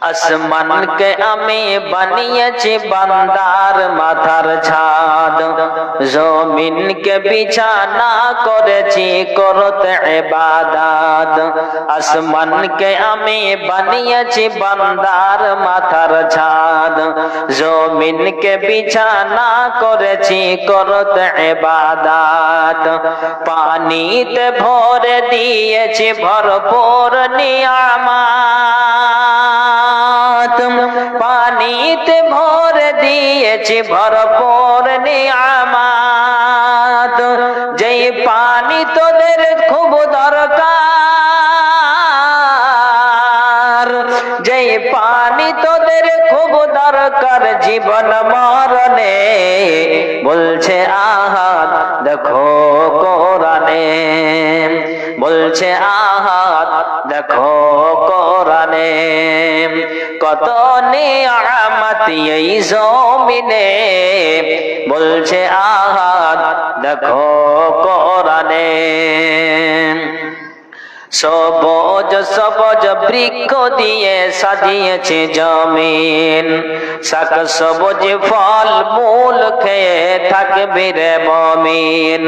আসমানকে আমি বানিয়েছি বান্দার মাথার ছাদ, জমিনকে বিছানা করেছি করতে ইবাদত। আসমানকে আমি বানিয়েছি বান্দার মাথার ছাদ, জমিনকে বিছানা করেছি করতে ইবাদত। পানিতে ভরে দিয়েছি ভরপুর নিয়ামত, পানিতে ভরে দিয়েছি ভরপুর নিয়ামত। যেই পানি তোদের খুব দরকার, যেই পানি তোদের খুব দরকার জীবন মরণে, বলছে আহাদ দেখো কোরআনে, বলছে আহাদ দেখো কোরআনে। কত নিয়ামত এই জমিনে, বলছে আহাদ দেখো কোরআনে। সবুজ সবুজ বৃক্ষ দিয়ে সাজিয়েছে জমিন, শাক সবুজ ফল মূল খেয়ে থাকবে রে মুমিন।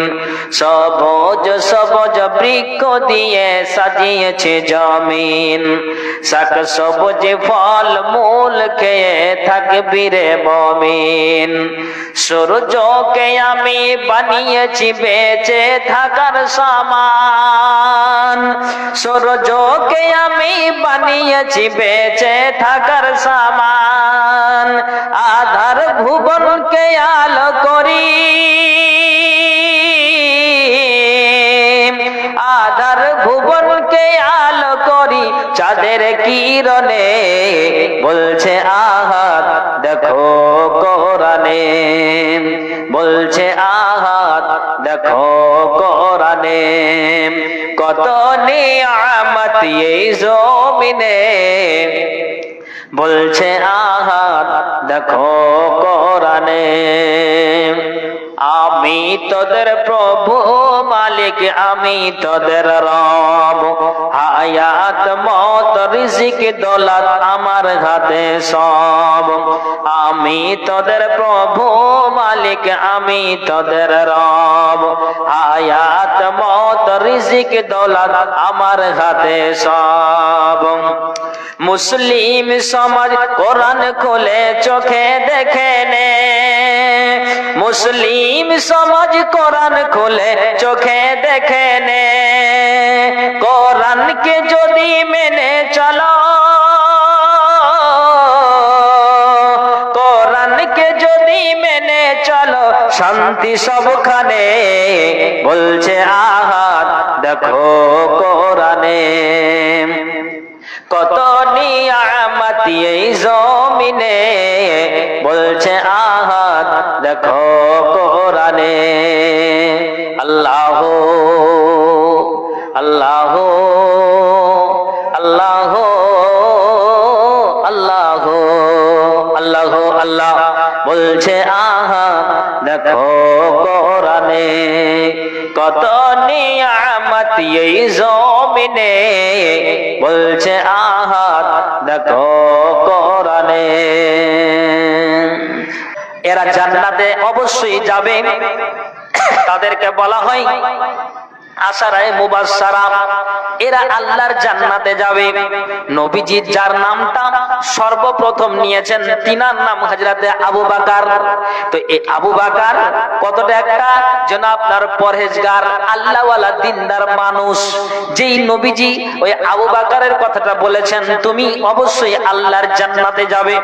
সবুজ সবুজ বৃক্ষ দিয়ে সাজিয়েছে জমিন, শাক সবুজ ফল মূল খেয়ে থাকবে রে মুমিন। সূর্যকে আমি বানিয়েছি বেঁচে থাকার সামান, সূর্যকে আমি বানিয়েছি বেঁচে থাকার সামান। আধার ভুবনকে আলো করি, আধার ভুবনকে আলো করি চাঁদের কিরণে, বলছে আহাদ দেখো কোরআনে, বলছে আহাদ দেখো কোরআনে। কত নিয়ামত এই জমিনে, বলছে আহাদ দেখো কোরআনে। আমি তোদের প্রভু মালিক, আমি তোদের রব, হায়াত মত রিজিক দৌলত আমার হাতে সব। আমি তোদের প্রভু মালিক, আমি তোদের রব, হায়াত মত রিজিক দৌলত আমার হাতে সব। মুসলিম সমাজ কোরআন খুলে চোখে দেখে নে, মুসলিম সমাজ কোরআন খুলে চোখে দেখে নে। কোরআনকে যদি মেনে চলো, কোরআনকে যদি মেনে চলো শান্তি সবখানে, বলছে আহাদ দেখো কোরআনে। কত নিয়ামত এই জমিনে, বলছে আহাদ দেখো কোরআনে। আল্লাহ আল্লাহ আল্লাহ আল্লাহ আল্লাহ আল্লাহ, বলছে আহাদ দেখো কোরআনে। কত নিয়ামত এই জমিনে, বলছে আহাদ দেখো কোরআনে। এরা জান্নাতে অবশ্যই যাবে, তাদেরকে বলা হয় আশারায়ে মুবাশশারা। এরা আল্লাহর জান্নাতে যাবে। নবীজি যার নামটা সর্বপ্রথম নিয়েছেন তিনার নাম হযরতে আবু বকর। তো এই আবু বকর কতটা একটা যেন আপনার পরহেজগার আল্লাহওয়ালা দিনদার মানুষ। যেই নবীজি ওই আবু বকরের কথাটা বলেছেন তুমি অবশ্যই আল্লাহর জান্নাতে যাবে,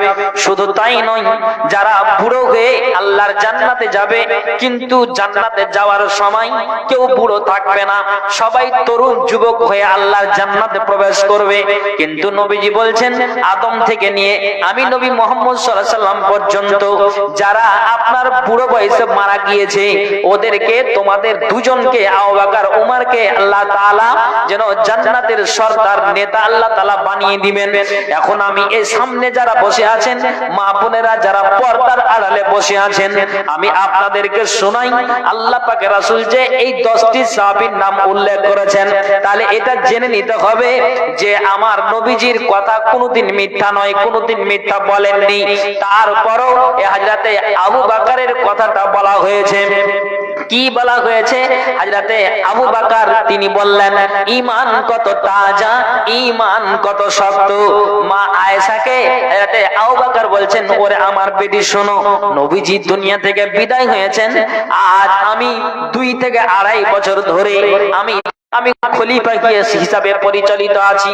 শুধু তাই নয় যারা বুড়ো হয়ে আল্লাহর জান্নাতে যাবে, কিন্তু জান্নাতে যাওয়ার সময় কেউ বুড়ো থাকবে না, সবাই তরুণ যুবক হয়ে আল্লাহর জান্নাতে প্রবেশ করবে। কিন্তু নবীজি বলছেন আদম থেকে নিয়ে আমি নবী মুহাম্মদ সাল্লাল্লাহু আলাইহি সাল্লাম পর্যন্ত যারা আপনার বুড়ো বয়সে মারা গিয়েছে ওদেরকে তোমাদের দুজনকে আবু বকর উমরকে আল্লাহ তাআলা যেন জান্নাতের সরদার নেতা আল্লাহ তাআলা বানিয়ে দিবেন। এখন আমি এই সামনে যারা বসে আছেন মা বোনেরা যারা পর্দার আড়ালে বসে আছেন আমি আপনাদেরকে শোনাই আল্লাহ পাকের রাসূল যে এই 10টি সাহাবীর নাম উল্লেখ করেছেন তাহলে এটা জেনে নিতে হবে যে আমার নবীজির কথা কোনোদিন মিথ্যা নয়, কোনোদিন মিথ্যা বলেননি। তারপরও এই হযরতে আবু বকরের কথাটা বলা হয়েছে। কি বলা হয়েছে? হযরতে আবু বকর তিনি বললেন ঈমান কত তাজা, ঈমান কত শক্ত। মা আয়েশাকে হযরতে আবু বকর বলছেন ওরে আমার বেটি শোনো, নবীজি দুনিয়া থেকে বিদায় হয়েছেন আজ আমি 2 থেকে 2.5 বছর ধরে আমি খলিফা হিসাবে পরিচালিত আছি।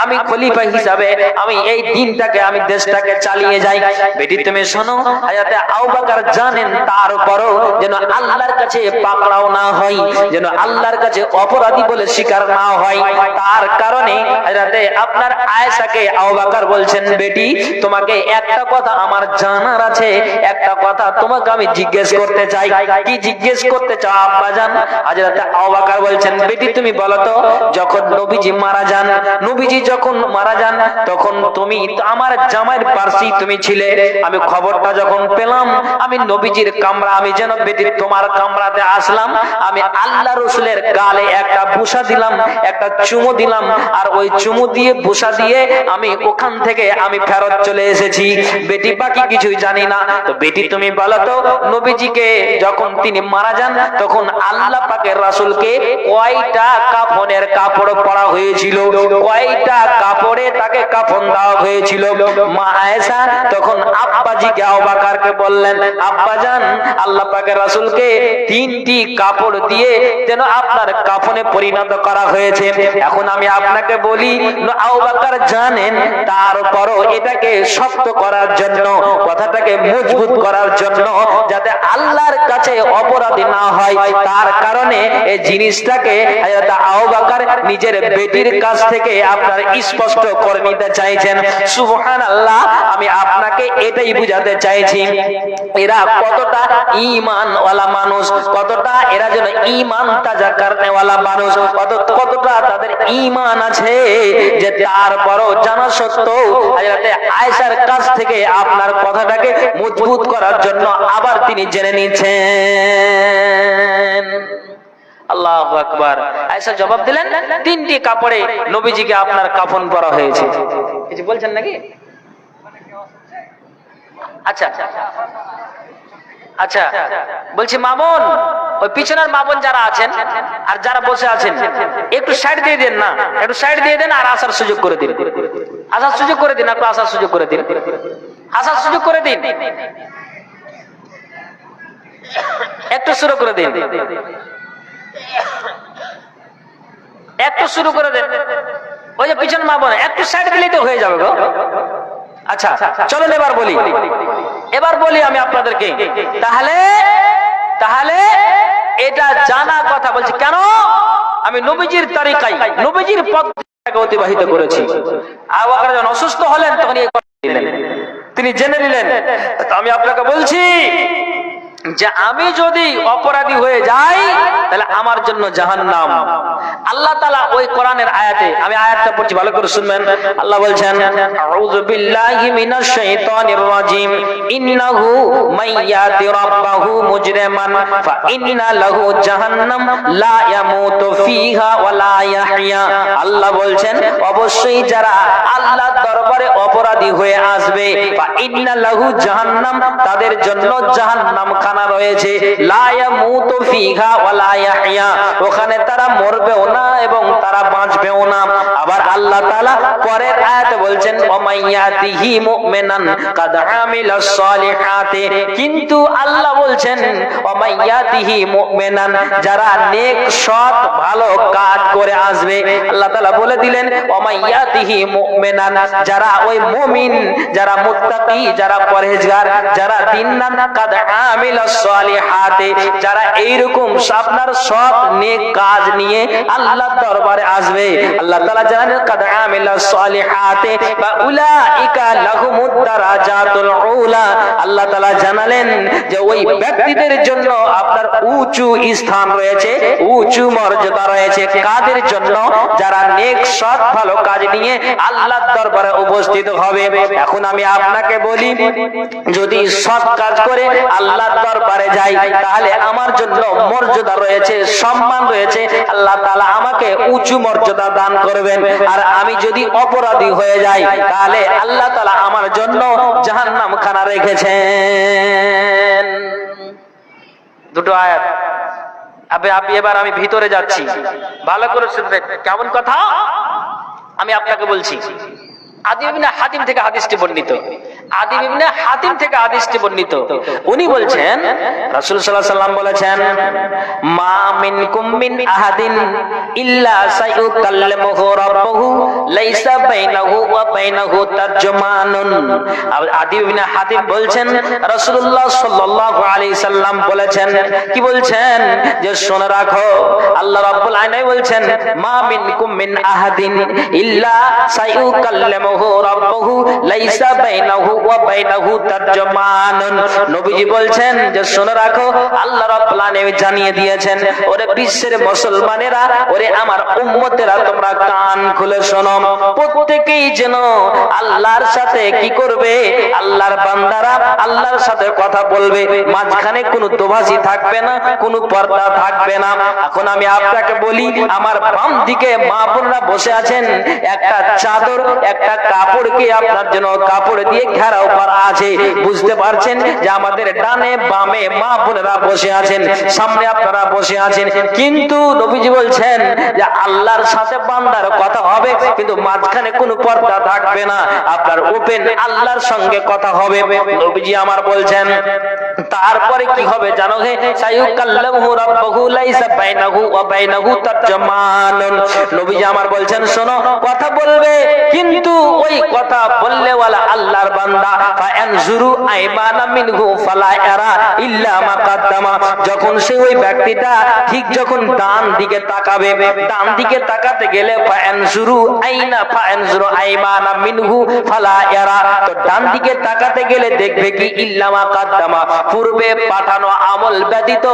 আমি খলিফা হিসাবে আমি এই দিনটাকে আমি দেশটাকে চালিয়ে যাই। বেটি তুমি শোনো, হযরতে আবু বকর জানেন তারপরও যেন আল্লাহর কাছে পাকড়াও না হয়, যেন আল্লাহর কাছে অপরাধী বলে স্বীকার না হয়। তার কারণে হযরতে আপনার আয়েশাকে আবু বকর বলছেন বেটি তোমাকে একটা কথা আমার জানার আছে, একটা কথা তোমাকে আমি জিজ্ঞেস করতে চাই। কি জিজ্ঞেস করতে চাও আব্বাজান? হযরতে আবু বকর বলছেন বেটি তুমি বলো তো, যখন নবীজি মারা যান, নবীজি যখন মারা যান তখন তুমি আমার জামাইয়ের পার্সি তুমি ছিলে। আমি খবরটা যখন পেলাম আমি নবীজির কামরা আমি যেন বেটি তোমার কামরাতে আসলাম। আমি আল্লাহ রাসূলের গালে একটা বুসা দিলাম, একটা চুমু দিলাম, আর ওই চুমু দিয়ে বুসা দিয়ে আমি ওখান থেকে আমি ফেরত চলে এসেছি। বেটি বাকি কিছুই জানি না। তো বেটি তুমি বলো তো নবীজিকে যখন তিনি মারা যান তখন আল্লাহ পাকের রাসূলকে কয়টা কাফনের কাপড় পরা হয়েছিল, কয়টা কাপড়ে তাকে কাফন দেওয়া হয়েছিল? মা আয়েশা তখন আব্বাজিকে আবু বকরকে বললেন আব্বাজান আল্লাহ পাকের রাসূলকে 3টি কাপড় দিয়ে যেন আপনার কাফনে পরিণত করা হয়েছে। এখন আমি আপনাকে বলি আবু বকর জানেন তারপরও এটাকে শক্ত করার জন্য, কথাটাকে মজবুত করার জন্য যাতে আল্লাহর কাছে অপরাধী না হয় তার কারণে এই জিনিসটাকে হযরত আবু বকর নিজের বেটির কাছ থেকে আপনার স্পষ্ট করে নিতে চাইছেন। সুবহানাল্লাহ, আমি আপনাকে এটাই বুঝাতে চাইছি এরা কতটা ঈমানওয়ালা মানুষ, কতটা এরা যেন ঈমান তাজা করনেওয়ালা মানুষ, কতটা তাদের ঈমান আছে যে তারপরও জানা সত্ত্বেও হযরত আয়েশার কাছ থেকে আপনার কথাটাকে মজবুত করার জন্য আবার তিনি জেনে নিচ্ছেন। আল্লাহু আকবার। আয়েশা জবাব দিলেন 3টি কাপড়ে নবীজিকে আপনার কাফন পরা হয়েছে। কিছু বলছেন নাকি? আচ্ছা আচ্ছা বলছি মামুন, ওই পিছনের মামুন যারা আছেন আর যারা বসে আছেন একটু সাইড দিয়ে দেন না, একটু সাইড দিয়ে দেন আর আসার সুযোগ করে দিন, আসার সুযোগ করে দিন, একটু আসার সুযোগ করে দিন, আসার সুযোগ করে দিন, একটু শুরু করে দিন, একটু শুরু করে দেন। ওই যে পিছন মা বোন একটু সাইড দিলেই তো হয়ে যাবে গো। আচ্ছা চলেন এবার বলি আমি আপনাদেরকে, তাহলে এটা জানা কথা বলছি কেন আমি নবীজির তরিকায় নবীজির পথটাকে অতিবাহিত করেছি। আবু বকর যখন অসুস্থ হলেন তখন এই কথা তিনি জেনে নিলেন। তো আমি আপনাকে বলছি যে আমি যদি অপরাধী হয়ে যাই তাহলে আমার জন্য জাহান্নাম। আল্লাহ তাআলা ওই কোরআনের আয়াতে, আমি আয়াতটা পড়ছি ভালো করে শুনবেন। আল্লাহ বলছেন আউযু বিল্লাহি মিনাশ শাইতানির রাজিম ইন্নাহু মাইয়াতি রাব্বাহু মুজরিমান ফা ইন্না লাহু জাহান্নাম লা ইয়ামুতু ফিহা ওয়া লা ইয়াহইয়া। আল্লাহ বলছেন অবশ্যই যারা আল্লাহর দরবারে অপরাধী হয়ে আসবে ফা ইন্না লাহু জাহান্নাম, তাদের জন্য জাহান্নাম খানা রয়েছে, লা ইয়ামুতু ফিহা ওয়া লা ইয়াহইয়া, ওখানে তারা মরবেও না এবং তারা বাঁচবেও না। আবার আল্লাহ তাআলা পরের আয়াতে বলছেন ওমাইয়াতিহি মুমিনান কাদ আমিলাস সালিহাতি, কিন্তু আল্লাহ বলছেন ওমাইয়াতিহি মুমিনান, যারা নেক সৎ ভালো কাজ করে আসবে। আল্লাহ তাআলা বলে দিলেন ওমাইয়াতিহি মুমিনান, যারা ওই মুমিন, যারা মুত্তাকি, যারা পরহেজগার, যারা দিনদার, কাদ আমিলাস সালিহাতি, যারা এইরকম আপনার সৎ নেক কাজ নিয়ে আল্লাহর দরবারে আসবে। আল্লাহ তাআলা জানেন কাদ আমিলাস সালিহাতি বা উলাইকা লাহুমুদ দারাজাতুল উলা। আল্লাহ তাআলা জানালেন যে ওই ব্যক্তিদের জন্য আপনার উঁচু স্থান রয়েছে, উঁচু মর্যাদা রয়েছে। কাদের জন্য? যারা নেক সৎ ভালো কাজ নিয়ে আল্লাহর দরবারে উপস্থিত হবে। এখন আমি আপনাকে বলি, যদি সৎ কাজ করে আল্লাহর দরবারে যাই তাহলে আমার জন্য মর্যাদা রয়েছে, সম্মান রয়েছে, আল্লাহ তাআলা আমাকে উঁচু মর্যাদা দান করবেন। আর আমি যদি অপরাধী হয়ে যাই তাহলে আল্লাহ তাআলা আমার জন্য জাহান্নাম খানা রেখেছেন। দুটো আয়াত। এবার আমি ভিতরে যাচ্ছি, ভালো করে শুনবেন। কেমন কথা আমি আপনাকে বলছি। আদি ইবনে হাতিম থেকে হাদিসটি বর্ণিত। আদি ইবনে হাতিম থেকে হাদিসটি বর্ণিত। উনি বলছেন রাসূল সাল্লাল্লাহু আলাইহি ওয়াসাল্লাম বলেছেন, মা মিনকুম মিন আহাদিন ইল্লা সায়ুকাল্লিমুহু রাব্বুহু লাইসা বাইনাহু ওয়া বাইনাহু তারজুমানুন। আদি ইবনে হাতিম বলছেন রাসূলুল্লাহ সাল্লাল্লাহু আলাইহি সাল্লাম বলেছেন, কি বলছেন? যে শুনে রাখো, আল্লাহ রাব্বুল আলামিন বলছেন, মা মিনকুম মিন আহাদিন ইল্লা সায়ুকাল্লিমুহু রাব্বুহু লাইসা বাইনাহু ওয়া বাইনাহু তারজুমানুন। নবীজি বলছেন যে শুনে রাখো, আল্লাহ রাব্বুল আলামিন জানিয়ে দিয়েছেন, ওরে বিশ্বের মুসলমানেরা, ওরে আমার উম্মতেরা, তোমরা কান খুলে শোনো, প্রত্যেকেই যেন আল্লাহর সাথে কি করবে? আল্লাহর বান্দারা আল্লাহর সাথে কথা বলবে, মাঝখানে কোনো দোভাষী থাকবে না, কোনো পর্দা থাকবে না। এখন আমি আপনাকে বলি, আমার বাম দিকে মা বোনরা বসে আছেন, একটা চাদর একটা কাপড়কে আপনার জন্য কাপড় দিয়ে ঘেরাও করা আছে। বুঝতে পারছেন যে আমাদের ডানে বামে মা বোনেরা বসে আছেন, সামনে আপনারা বসে আছেন, কিন্তু নবীজি বলছেন যে আল্লাহর সাথে বান্দার কথা হবে, কিন্তু মাঝখানে কোনো পর্দা থাকবে না, আপনার ওপেন আল্লাহর সঙ্গে কথা হবে। নবীজি আমার বলছেন তারপরে কি হবে জানো? হে সায়ুকাল্লিমুহু রাব্বুহু লাইসা বাইনাহু ওয়া বাইনাহু তারজুমানুন। নবীজি আমার বলছেন শোনো, কথা বলবে, কিন্তু ওই কথা বললে ওয়ালা আল্লাহর বান্দা ফায়ানজুরু আইমানা মিনহু ফালা ইয়ারা ইল্লা মা কাদ্দামা। যখন সে ওই ব্যক্তিটা ঠিক যখন ডান দিকে তাকাবে, ডান দিকে তাকাতে গেলে ফায়ানজুরু আইমানা মিনহু ফালা ইয়ারা, তো ডান দিকে তাকাতে গেলে দেখবে কি ইল্লা মা কাদ্দামা, পূর্বে পাঠানো আমল ব্যতীত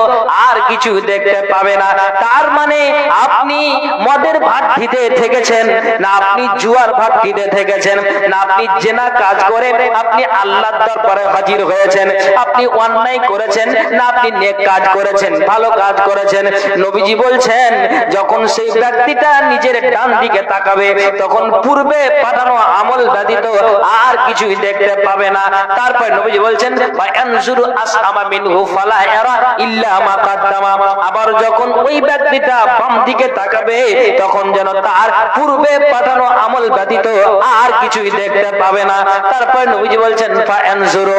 আর কিছু দেখতে পাবে না। তার মানে আপনি মদের ভাট্টিতে থেকেছেন না, আপনি জুয়ার ভাট্টিতে থেকেছেন না, আপনি জেনা কাজ করে আপনি আল্লাহর দরবারে হাজির হয়েছেন, আপনি অন্যায় করেছেন না, আপনি নেক কাজ করেছেন, ভালো কাজ করেছেন। নবীজি বলছেন যখন সেই ব্যক্তিটা নিজের ডান দিকে তাকাবে তখন পূর্বে পাঠানো আমল ব্যতীত আর কিছুই দেখতে পাবে না। তারপর নবীজি বলছেন ফায়ানজুরু আসআমা মিনহু ফালা ইয়ারা ইল্লা মা কাদ্দামা। আবার যখন ওই ব্যক্তিটা বাম দিকে তাকাবে তখন যেন তার পূর্বে পাঠানো আমল ব্যতীত আর কিছুই দেখতে পাবে না। তারপর নবীজি বলছেন ফায়ানজুরু,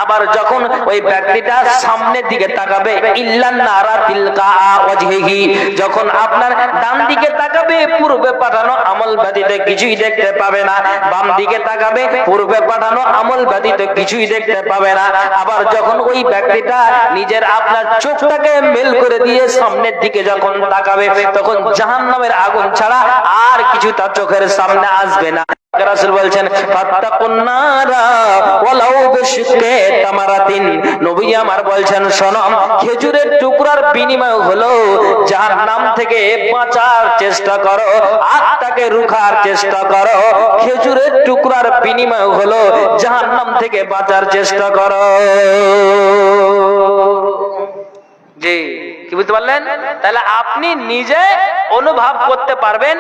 আবার যখন ওই ব্যক্তিটা সামনের দিকে তাকাবে ইল্লান নারা তিলকা ওয়াজহিহি, যখন আপনার ডান দিকে তাকাবে পূর্বে পাঠানো আমল ব্যতীত কিছুই দেখতে পাবে না, বাম দিকে তাকাবে পূর্বে পাঠানো আমল ব্যতীত কিছুই দেখতে পাবে না। আবার যখন ওই ব্যক্তিটা নিজের আপনার চোখটাকে মেল করে দিয়ে সামনের দিকে যখন তাকাবে তখন জাহান্নামের আগুন ছাড়া আর কিছু তার চোখের সামনে আসবে না। রাসূল বলছেন ফাত্তাকুন নারা ওয়ালাউ বিশিক্কি তামারাতিন। নবী আমার বলছেন শোনো, খেজুরের টুকরার বিনিময় হলো জাহান্নাম থেকে বাঁচার চেষ্টা করো, আত্মাকে রুখার চেষ্টা করো। খেজুরের টুকরার বিনিময় হলো জাহান্নাম থেকে বাঁচার চেষ্টা করো। জি, কি বুঝতে পারলেন? তাহলে আপনি নিজে অনুভব করতে পারবেন,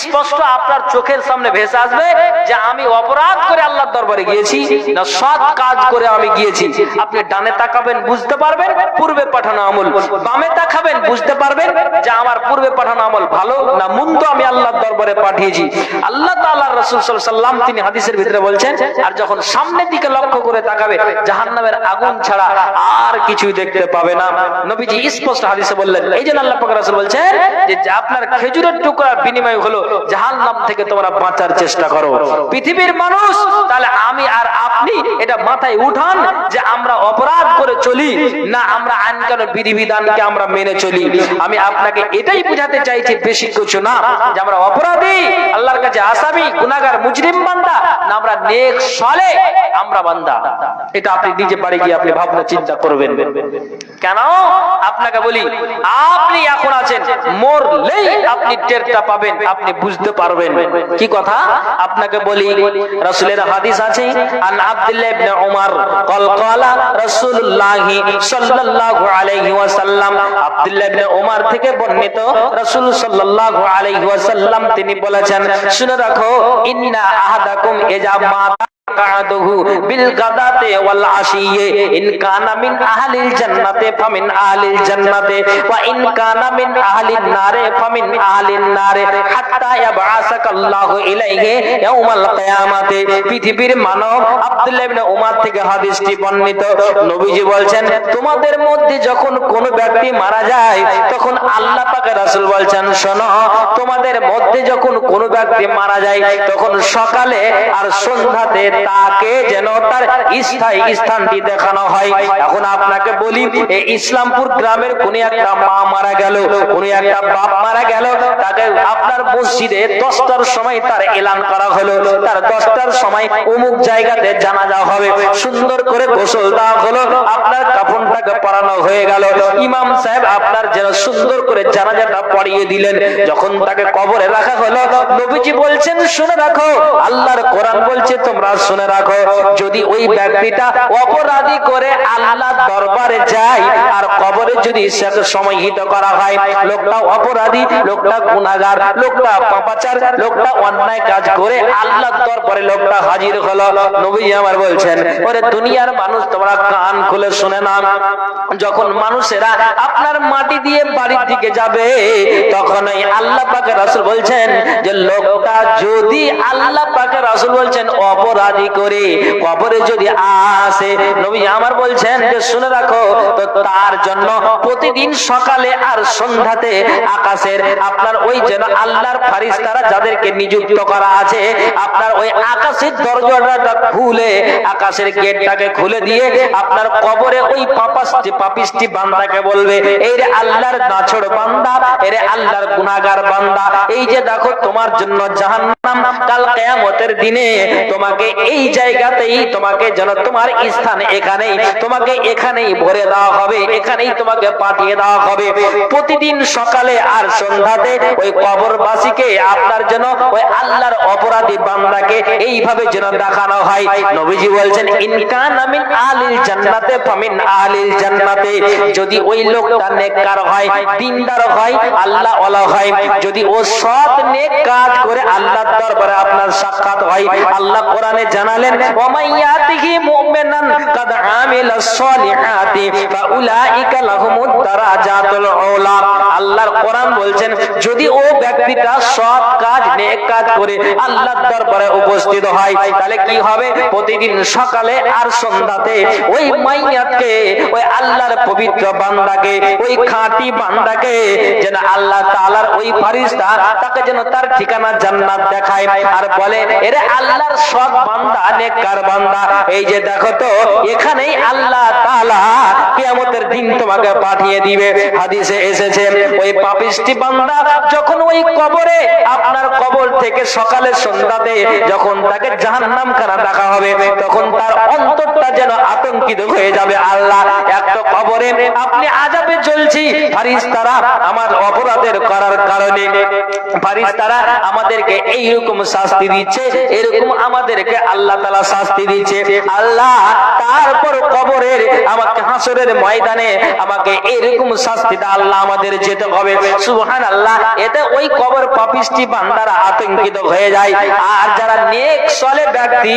স্পষ্ট আপনার চোখের সামনে ভেসে আসবে যে আমি অপরাধ করে আল্লাহর দরবারে গিয়েছি না সৎ কাজ করে আমি গিয়েছি। আপনি ডানে তাকাবেন বুঝতে পারবেন পূর্বে পাঠানো আমল, বামে তাকাবেন বুঝতে পারবেন যে আমার পূর্বে পাঠানো আমল ভালো না মন্দ আমি আল্লাহর দরবারে পাঠিয়েছি। আল্লাহ তাআলার রাসূল সাল্লাল্লাহু আলাইহি ওয়াসাল্লাম তিনি হাদিসের ভিতরে বলছেন, আর যখন সামনের দিকে লক্ষ্য করে তাকাবে জাহান্নামের আগুন ছাড়া আর কিছুই দেখতে পাবে না। নবীজি স্পষ্ট হাদিসে বললেন, এই জন্য আল্লাহ পাক রাসূল বলছেন যে আপনার খেজুরের টুকরার বিনিময় হলো জাহান্নাম থেকে তোমরা বাঁচার চেষ্টা করো। পৃথিবীর মানুষ, তাহলে আমি আর আপনি আপনি এটা মাথায় উঠান যে আমরা অপরাধ করে চলি না আমরা আইন কানুন বিধিবিধানকে আমরা মেনে চলি। আমি আপনাকে এটাই বোঝাতে চাইছি, বেশি কিছু না, যে আমরা অপরাধী, আল্লাহর কাছে আসামি, গুনাহগার, মুজরিম বান্দা, না আমরা নেক সালেহ আমরা বান্দা। এটা আপনি নিজে বাড়ি গিয়ে আপনি ভাবনা চিন্তা করবেন। কেন আপনাকে বলি, আপনি এখন আছেন, মরলেই আপনি টেরটা পাবেন, আপনি বুঝতে পারবেন। কি কথা আপনাকে বলি, রাসূলের হাদিস আছে, আন আব্দুল্লাহ ইবনে উমর قال قال رسول الله সাল্লাল্লাহু আলাইহি ওয়াসাল্লাম, আব্দুল্লাহ ইবনে উমর থেকে বর্ণিত, রাসূল সাল্লাল্লাহু আলাইহি ওয়াসাল্লাম তিনি বলেছেন, শুনে রাখো, ইন্না আহাদাকুম ইজা মাতা কাদুহু বিল গাদাতে ওয়াল আশিয়ে ইন কানা মিন আহলিল জান্নাতে ফামিন আহলিল জান্নাতে ওয়া ইন কানা মিন আহলিন নারে ফামিন আহলিন নারে হাত্তা ইয়াবআসাকাল্লাহু ইলাইহি ইয়াউমাল কিয়ামাতে। পৃথিবীর মানব আব্দুল্লাহ ইবনে উমর থেকে হাদিসটি বর্ণিত, নবীজি বলছেন, তোমাদের মধ্যে যখন কোন ব্যক্তি মারা যায় তখন আল্লাহ পাকের রাসূল বলছেন, শোনো, তোমাদের মধ্যে যখন কোন ব্যক্তি মারা যায় তখন সকালে আর সন্ধ্যাতে তাকে যেন তার স্থায়ী স্থানটি দেখানো হয়। এখন আপনাকে বলি, এই ইসলামপুর গ্রামের কোন একটা মা মারা গেল, কোন একটা বাপ মারা গেল, তাকে আপনার মসজিদে 10টার সময় তার এলান করা হলো, তার 10টার সময় অমুক জায়গাতে জানাজা হবে, সুন্দর করে গোসল দেওয়া হলো, আপনার কাফনটাকে পরানো হয়ে গেল, ইমাম সাহেব আপনার যেন সুন্দর করে জানাজাটা পড়িয়ে দিলেন, যখন তাকে কবরে রাখা হলো, নবীজি বলছেন, শুনে রাখো, আল্লাহর কোরআন বলছে, তোমরা শুনে রাখো, যদি ওই ব্যক্তিটা অপরাধী করে আল্লাহর দরবারে যায় আর কবরে যদি সেটা সমাহিত করা হয়, লোকটা অপরাধী, লোকটা গুনাহগার, লোকটা পাপাচার, লোকটা অন্যায় কাজ করে আল্লাহর দরবারে লোকটা হাজির হলো, নবী আমার বলছেন, ওরে দুনিয়ার মানুষ তোমরা কান খুলে শুনে নাও, যখন মানুষেরা আপনার মাটি দিয়ে বাড়ির দিকে যাবে তখনই আল্লাহ পাকের রাসূল বলছেন যে লোকটা যদি আল্লাহ পাকের রাসূল বলছেন অপরাধী করে কবরে যদি আসে, নবী আমার বলছেন যে শুনে রাখো, তো তার জন্য প্রতিদিন সকালে আর সন্ধ্যাতে আকাশের আপনার ওই যেন আল্লাহর ফেরেশতারা যাদেরকে নিযুক্ত করা আছে, আপনার ওই আকাশের দরজাটা খুলে, আকাশের গেটটাকে খুলে দিয়ে আপনার কবরে ওই পাপিষ্টি বান্দাকে বলবে, এই রে আল্লাহর নাছড় বান্দা, এরে আল্লাহর গুনাহগার বান্দা, এই যে দেখো তোমার জন্য জাহান্নাম কাল কিয়ামতের দিনে তোমাকে এই জায়গাতেই তোমাকে যেন তোমার স্থান এখানেই, তোমাকে এখানেই ভরে দেওয়া হবে, এখানেই তোমাকে পাঠিয়ে দেওয়া হবে। প্রতিদিন সকালে আর সন্ধ্যাতে ওই কবরবাসীকে আপনার যেন ওই আল্লাহর অপরাধী বান্দাকে এইভাবে যেন দেখানো হয়। নবীজি বলছেন, ইন কানা মিন আহলিল জান্নাতে ফামিন আহলিল জান্নাতে, যদি ওই লোকটা নেককার হয়, দিনদার হয়, আল্লাহ ওয়ালা হয়, যদি ও সৎ নেক কাজ করে আল্লাহর দরবারে আপনার সাক্ষাৎ হয়, আল্লাহ কোরআনে জানালেন, ওয়া মাইয়াতিহি মুমিনান কাদ আমিলাস সলিহাতি ফাউলাইকা লাহুমুদ দারাজাতুল উলা। আল্লাহর কোরআন বলছেন, যদি ও ব্যক্তিটা সৎ কাজ নেক কাজ করে আল্লাহর দরবারে উপস্থিত হয়, তাহলে কি হবে, প্রতিদিন সকালে আর সন্ধ্যাতে ওই মাইয়াতকে, ওই আল্লাহর পবিত্র বান্দাকে, ওই খাঁটি বান্দাকে যেন আল্লাহ তাআলার ওই ফেরেশতা তাকে যেন তার ঠিকানা জান্নাত দেখায় আর বলে, এরে আল্লাহর সৎ বান্দা, নেককার বান্দা, এই যে দেখো তো এখানেই আল্লাহ তাআলা কিয়ামতের দিন তোমাকে পাঠিয়ে দিবে। হাদিসে এসেছে, ওই পাপিষ্টি বান্দা যখন ওই কবরে, আপনার কবর থেকে সকালে সন্ধ্যাতে যখন তাকে জাহান্নাম খানা দেখা হবে, তখন তার অন্তরটা যেন আতঙ্কিত হয়ে যাবে। আল্লাহ, একটা কবরে আপনি আযাবে জ্বলছি, ফেরেশতারা আমার অপরাধের করার কারণে ফেরেশতারা আমাদেরকে এইরকম শাস্তি দিচ্ছে, এরকম আমাদেরকে আল্লাহ তাআলা শাস্তি দিচ্ছে। আল্লাহ, তারপর কবরের আমাকে হাসরের ময়দানে আমাকে এরকম শাস্তিটা আল্লাহ আমাদের যেতে হবে। সুবহানাল্লাহ। এতে ওই কবর পাপিষ্টি বান্দারা আতঙ্কিত হয়ে যায়, আর যারা নেক সলে ব্যক্তি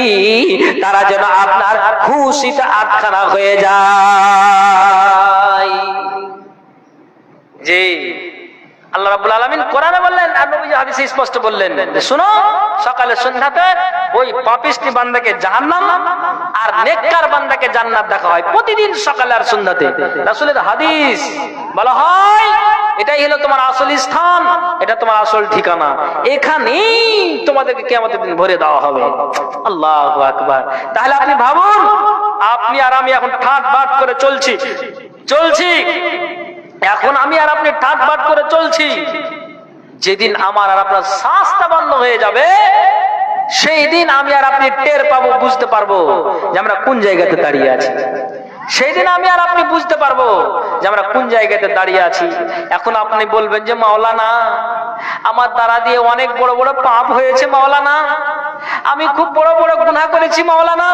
তারা যেন আপনার খুশিতে আটখানা হয়ে যায়। জি, আল্লাহ রাব্বুল আলামিন কোরআনে বললেন আর নবী হাদিসে স্পষ্ট বললেন যে শুনো, সকালে সন্ধ্যাতে ওই পাপিষ্টি বান্দাকে জাহান্নাম আর নেককার বান্দাকে জান্নাত দেখা হয় প্রতিদিন সকালে আর সন্ধ্যাতে। রাসূলের হাদিস বলা হয় এটাই হলো তোমার আসল স্থান, এটা তোমার আসল ঠিকানা, এখানেই তোমাদেরকে কিয়ামতের দিন ভরে দেওয়া হবে। আল্লাহু আকবার। তাহলে আপনি ভাবুন, আপনি আর আমি এখন ঠাট বাট করে চলছি, এখন আমি আর আপনি ঠাট বাট করে চলছি, যেদিন আমার আর আপনার শ্বাসটা বন্ধ হয়ে যাবে সেই দিন আমি আর আপনি টের পাবো, বুঝতে পারবো যে আমরা কোন জায়গাতে দাঁড়িয়ে আছি। সেই দিন আমি আর আপনি বুঝতে পারবো যে আমরা কোন জায়গাতে দাঁড়িয়ে আছি। এখন আপনি বলবেন যে মাওলানা আমার দ্বারা দিয়ে অনেক বড় বড় পাপ হয়েছে মাওলানা, আমি খুব বড় বড় গুনাহ করেছি মাওলানা,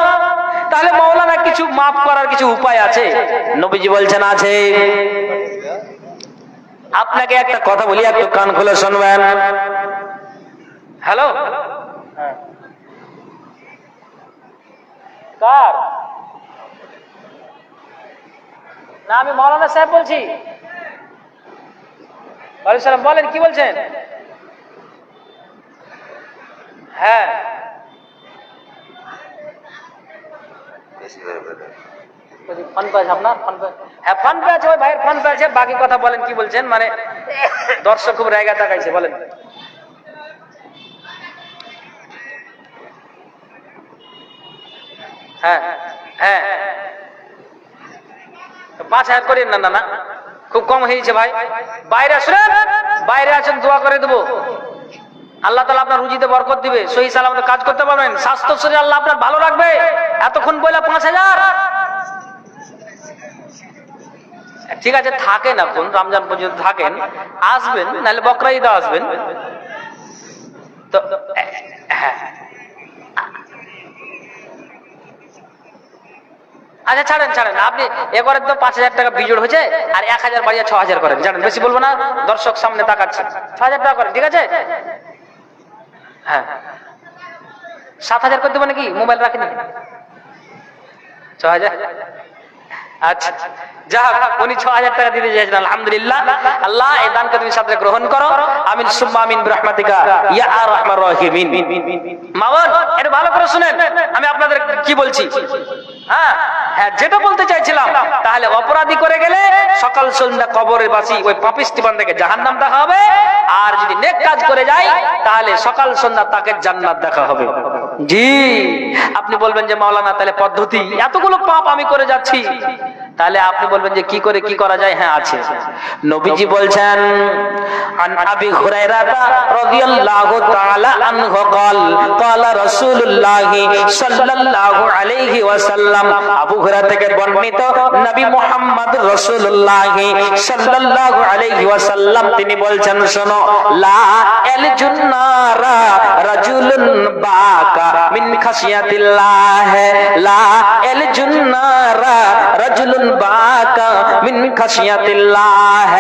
তাহলে মাওলানা কিছু মাফ করার কিছু উপায় আছে? নবীজি বলছেন আছে। আপনাকে একটা কথা বলি, একটু কান খুলে শুনবেন। হ্যালো, কার না? আমি মাওলানা সাহেব বলছি। ওয়ালাইকুম সালাম, বলেন কি বলছেন? হ্যাঁ, ফোন পে আছে আপনার? Phone pay? হ্যাঁ ফোন পে আছে, ওই ভাইয়ের ফোন পে আছে। বাকি কথা বলেন, কি বলছেন? মানে দর্শক খুব রায়গা তাকাইছে, বলেন। হ্যাঁ হ্যাঁ, 5,000 করেন না? না, খুব কম হয়েছে ভাই। বাইরে আসুন, বাইরে আছেন, দোয়া করে দেবো। আল্লাহ তাআলা আপনার রুজিতে বরকত দিবে, সহি সালামতে কাজ করতে পারবেন, স্বাস্থ্য শরীর আল্লাহ আপনার ভালো রাখবে। এতক্ষণ বললা 5,000, ঠিক আছে থাকেন, এখন রমজান পর্যন্ত থাকেন, আসবেন নাহলে বকরা ঈদে আসবেন তো। হ্যাঁ আচ্ছা ছাড়েন, আপনি এবারে তো 5,000 টাকা বিজোড় হয়েছে, আর 1,000 বাড়িয়ে 6,000 করেন, জানেন বেশি বলবো না, দর্শক সামনে তাকাচ্ছে। 6,000 টাকা করেন, ঠিক আছে? হ্যাঁ 7,000 করে দেবো নাকি? মোবাইল রাখিনি, 6,000। আচ্ছা যা উনি 6,000 টাকা দিতে চাইছেন, আলহামদুলিল্লাহ। আল্লাহ এই দানকে তুমি সাথে গ্রহণ করো, আমিন সুম্মা আমিন বিরহমাতিকা ইয়া আরহামার রাহিমিন। মামুন এটা ভালো করে শুনেন, আমি আপনাদের কি বলছি। হ্যাঁ হ্যাঁ, যেটা বলতে চাইছিলাম, তাহলে অপরাধী করে গেলে সকাল সন্ধ্যা কবরের বাসি ওই পাপিষ্টি বান্দাকে জাহান্নাম দেখা হবে, আর যদি নেক কাজ করে যায় তাহলে সকাল সন্ধ্যা তাকে জান্নাত দেখা হবে। জি, আপনি বলবেন যে মাওলানা তাহলে পদ্ধতি, এতগুলো পাপ আমি করে যাচ্ছি, তাহলে আপনি বলবেন যে কি করে কি করা যায়? হ্যাঁ আছে। নবীজি বলছেন আন আবি হুরায়রা রাদিয়াল্লাহু তাআলা আনহু قال قال رسول الله সাল্লাল্লাহু আলাইহি ওয়াসাল্লাম, আবু হুরায়রা থেকে বর্ণিত নবী মুহাম্মদ রাসূলুল্লাহ সাল্লাল্লাহু আলাইহি ওয়াসাল্লাম তিনি বলছেন, শোনো, লা ইয়ালজুন নারা রাজুলুন বাকা মিন খাশিয়াতিল্লাহ, লা ইয়ালজুন নারা রাজুলুন বাকা মিন খাশিয়াতিল্লাহ।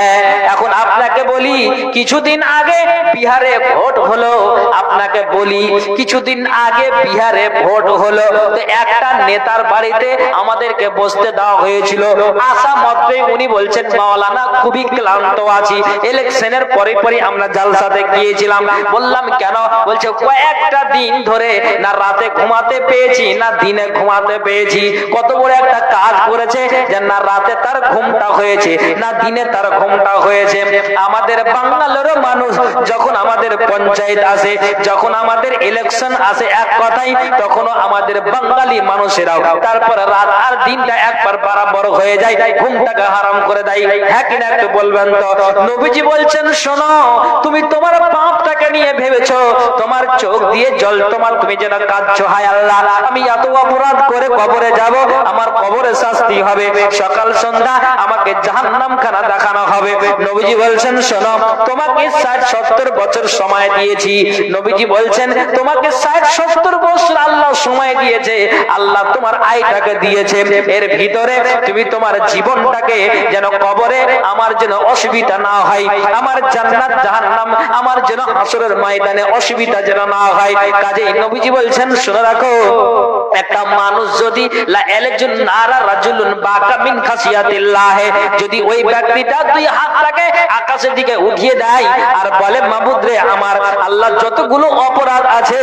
এখন আপনাকে বলি, কিছুদিন আগে বিহারে ভোট হলো, আপনাকে বলি কিছুদিন আগে বিহারে ভোট হলো, তো একটা নেতার বাড়িতে আমাদেরকে বসতে দেওয়া হয়েছিল। আসা মাত্রই উনি বলছেন মাওলানা খুবই ক্লান্ত আছি, ইলেকশনের পরে পরে আমরা জালসাতে গিয়েছিলাম। বললাম কেন? বলছে কয়েকটা দিন ধরে না রাতে ঘুমাতে পেয়েছি না দিনে ঘুমাতে পেয়েছি। কত বড় একটা কাজ করেছে যে না রাতে তার ঘুমটা হয়েছে না দিনে তার ঘুমটা হয়েছে। আমাদের বাঙালির মানুষ যখন আমাদের পঞ্চায়েত আসে, যখন আমাদের ইলেকশন আসে, এক কথাই তখনও আমাদের বাঙালি মানুষেরাও তারপর রাত আর দিনটা একবার বরাবর হয়ে যায়, ঘুমটাকে হারাম করে দেয়। হ্যাঁ কিনা একটু বলবেন তো? নবীজি বলছেন, শোনো, তুমি তোমার পাপটাকে নিয়ে ভেবেছো, তোমার চোখ দিয়ে জল তোমার, তুমি যেন কাঁদছো, হায় আল্লাহ আমি এত অপরাধ করে কবরে যাব, আমার কবরে শাস্তি হবে, সকাল সন্ধ্যা আমাকে জাহান্নাম খানা দেখানো হবে। নবীজি বলছেন, শোনো, তোমাকে 60-70 বছর সময় দিয়েছি। নবীজি বলছেন তোমাকে 60-70 বছর আল্লাহ সময় দিয়েছে, আল্লাহ তোমার আয়টাকে দিয়েছে, এর ভিতরে তুমি তোমার জীবনটাকে যেন কবরে আমার যেন অসুবিধা না হয়, আমার জান্নাত জাহান্নাম আমার যেন হাসরের ময়দানে অসুবিধা যেন না হয়। কাজেই নবীজি বলছেন, শুনে রাখো, একটা মানুষ যদি লা ইয়ালজুন নারা রাজুলুন বাকা ফারাগা মিন খাসিয়াতিল্লাহ, যদি ওই ব্যক্তিটা দুই হাতটাকে আকাশের দিকে উঠিয়ে দেয় আর বলে মাবুদ রে, আমার আল্লাহ যতগুলো অপরাধ আছে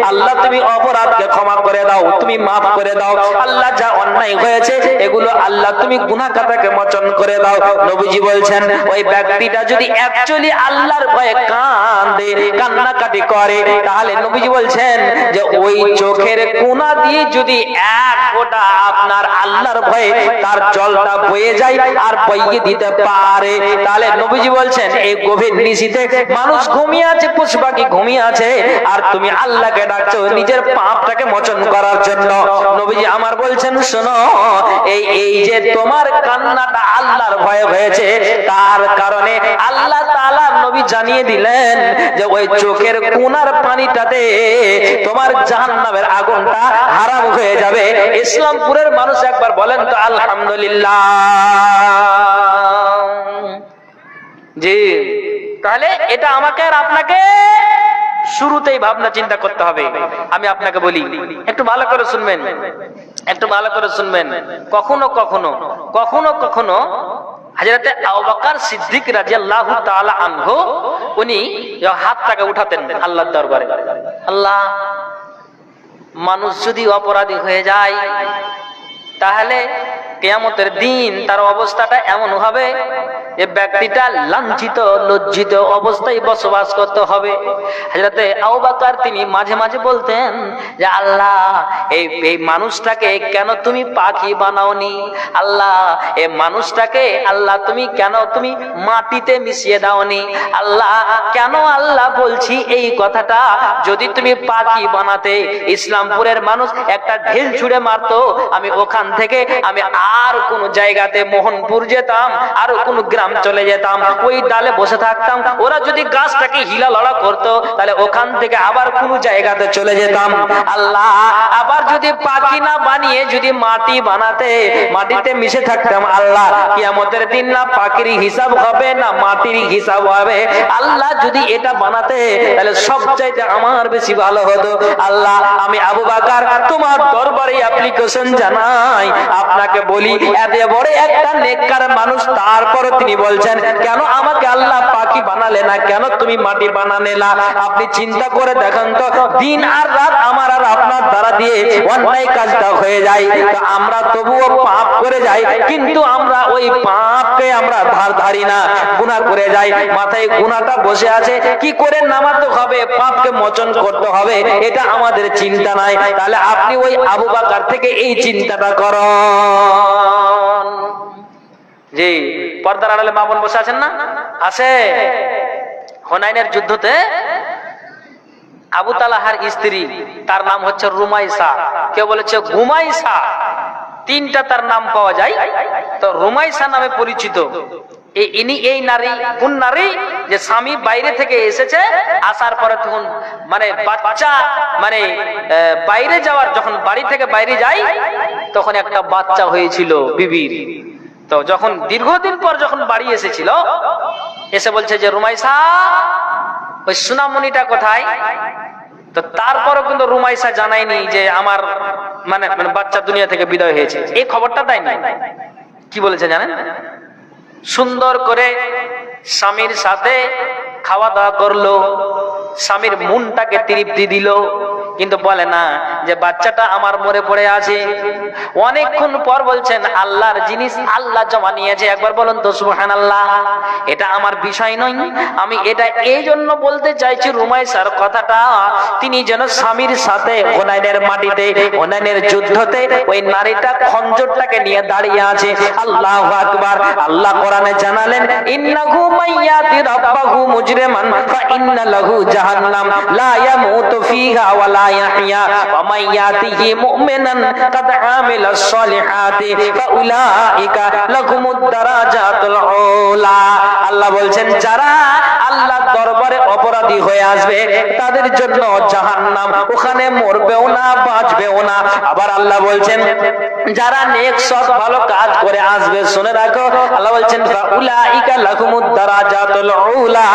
আল্লাহ তুমি অপরাধকে ক্ষমা করে দাও, তুমি মাফ করে দাও, আল্লাহ যা অন্যায় হয়েছে এগুলো আল্লাহ তুমি গুনাহ খাতাকে মোচন করে দাও। নবীজি বলছেন ওই ব্যক্তিটা যদি অ্যাকচুয়ালি আল্লাহর ভয়ে কাঁদে, কান্নাকাটি করে, তাহলে নবীজি বলছেন যে ওই চোখের কোনা দিয়ে যদি এক ফোঁটা আপনার আল্লাহর ভয়ে তার জলটা বয়ে যায় আর বইয়ে দিতে পারে, তাহলে নবীজি বলছেন এই গভীর নিশীথে মানুষ ঘুমিয়ে আছে, পশু পাখি ঘুমিয়ে আছে, আর তুমি আল্লাহকে ডাকছো নিজের পাপটাকে মোচন করার জন্য। নবীজি আমার বলছেন শোনো, এই যে তোমার কান্নাটা আল্লাহর ভয়ে হয়েছে, তার কারণে আল্লাহ তাআলা নবী জানিয়ে দিলেন যে ওই চোখের কোনার পানিটাতে তোমার জাহান্নামের আগুনটা হারাম হয়ে যাবে। ইসলামপুরের মানুষ একবার বলেন তো আলহামদুলিল্লাহ। জি, তাহলে এটা আমাকে আর আপনাকে শুরুতেই ভাবনা চিন্তা করতে হবে। আমি আপনাকে বলি, একটু ভালো করে শুনবেন, একটু ভালো করে শুনবেন। কখনো কখনো কখনো কখনো হযরতে আবু বকর সিদ্দিক রাদিয়াল্লাহু তাআলা আনহু উনি হাতটাকে উঠাতেন আল্লাহর দরবারে, আল্লাহ মানুষ যদি অপরাধী হয়ে যায় তাহলে কিয়ামতের দিন তার অবস্থাটা এমন হবে যে ব্যক্তিটা লাঞ্ছিত লজ্জিত অবস্থায় বসবাস করতে হবে। হযরতে আবু বকর তিনি মাঝে মাঝে বলতেন যে আল্লাহ এই মানুষটাকে কেন তুমি পাখি বানাওনি, আল্লাহ এই মানুষটাকে আল্লাহ তুমি কেন তুমি মাটিতে মিশিয়ে দাওনি, আল্লাহ কেন, আল্লাহ বলছি এই কথাটা যদি তুমি পাখি বানাতে ইসলামপুরের মানুষ একটা ঢিল ছুঁড়ে মারতো, আমি ওখান থেকে আমি আর কোন জায়গাতে মোহনপুর যেতাম, আর কোন গ্রাম চলে যেতাম, ওই ডালে বসে থাকতাম, ওরা যদি গাছটাকে হিলা লড়া করতো তাহলে ওখান থেকে আবার কোন জায়গাতে চলে যেতাম। আল্লাহ আবার যদি পাখি না বানিয়ে যদি মাটি বানাতে, মাটিতে মিশে থাকতাম, আল্লাহ কিয়ামতের দিন না পাখির হিসাব হবে না মাটির হিসাব হবে, আল্লাহ যদি এটা বানাতে তাহলে সবচাইতে আমার বেশি ভালো হতো। আল্লাহ আমি আবু বকর তোমার দরবারে অ্যাপ্লিকেশন জানাই, আপনাকে বলি এত বড় একটা নেককার মানুষ, তারপর তিনি বলছেন কেন আমাকে আল্লাহ পাখি বানালে না, কেন তুমি মাটি বানালে না? আপনি চিন্তা করে দেখেন তো, দিন আর রাত আমার আর আপনার দ্বারা দিয়ে অন্যায় কাজটা হয়ে যায়, তো আমরা তবুও পাপ করে যাই, কিন্তু আমরা ওই পাপকে আমরা ধার ধারি না, গুনাহ করে যাই, মাথায় গুনাহটা বসে আছে, কি করে নামাতে হবে, পাপকে মোচন করতে হবে, এটা আমাদের চিন্তা নাই। তাহলে আপনি ওই আবু বকর থেকে এই চিন্তাটা করুন। জি, পর্দার আড়ালে মা বোন বসে আছেন না? আছে। হুনাইনের যুদ্ধতে আবু তালহার স্ত্রী, তার নাম হচ্ছে রুমাইসা, কেউ বলেছে গুমাইসা, তিনটা তার নাম পাওয়া যায়, তো রুমাইসা নামে পরিচিত। ইনি এই নারী, কোন নারী যে স্বামী বাইরে থেকে এসেছে, আসার পরে তখন মানে বাচ্চা মানে বাইরে যাওয়ার, যখন বাড়ি থেকে বাইরে যায় তখন একটা বাচ্চা হয়েছিল বিবির। তো যখন দীর্ঘদিন পর যখন বাড়ি এসেছিল, এসে বলছে যে রুমাইসা ওই সোনামণিটা কোথায়? তো তারপরও কিন্তু রুমাইসা জানায়নি যে আমার মানে বাচ্চা দুনিয়া থেকে বিদায় হয়েছে, এই খবরটা দেয়নি। কি বলেছে জানেন? সুন্দর করে স্বামীর সাথে খাওয়া দাওয়া করলো, স্বামীর মনটাকে তৃপ্তি দিল, কিন্তু বলে না যে বাচ্চাটা আমার মরে পড়ে আছে। অনেকক্ষণ পর বলছেন আল্লাহর জিনিস আল্লাহ জমা নিয়েছে, একবার বলুন তো সুবহানাল্লাহ। এটা আমার বিষয় নয়, আমি এটা এই জন্য বলতে চাইছি রুমাইসার কথাটা, তিনি যেন স্বামীর সাথে হুনাইনের মাটিতে, হুনাইনের যুদ্ধতে ওই নারীটা খঞ্জরটাকে নিয়ে দাঁড়িয়ে আছে। আল্লাহু আকবার। আল্লাহ কোরআনে জানালেন ইন্নাহু মাইয়াতি রাব্বাহু মুজরিমান ফা ইন্না লাহু জাহান্নাম লা ইয়ামুতু ফিহা ওয়া লা ইয়াহইয়া ওয়া মাইয়াতিহি মুমিনান কাদ আমিলাস সলিহাতি ফাউলাইকা লাহুমুদ দারাজাতুল উলা। আল্লাহ বলছেন যারা আল্লাহর দরবারে অপরাধী হয়ে আসবে তাদের জন্য জাহান্নাম, ওখানে মরবেও না বাঁচবেও না। আবার আল্লাহ বলছেন যারা নেক সৎ ভালো কাজ করে আসবে, শুনে রাখো আল্লাহ বলছেন ফাউলাইকা লাহুমুদ দারাজাতুল উলা,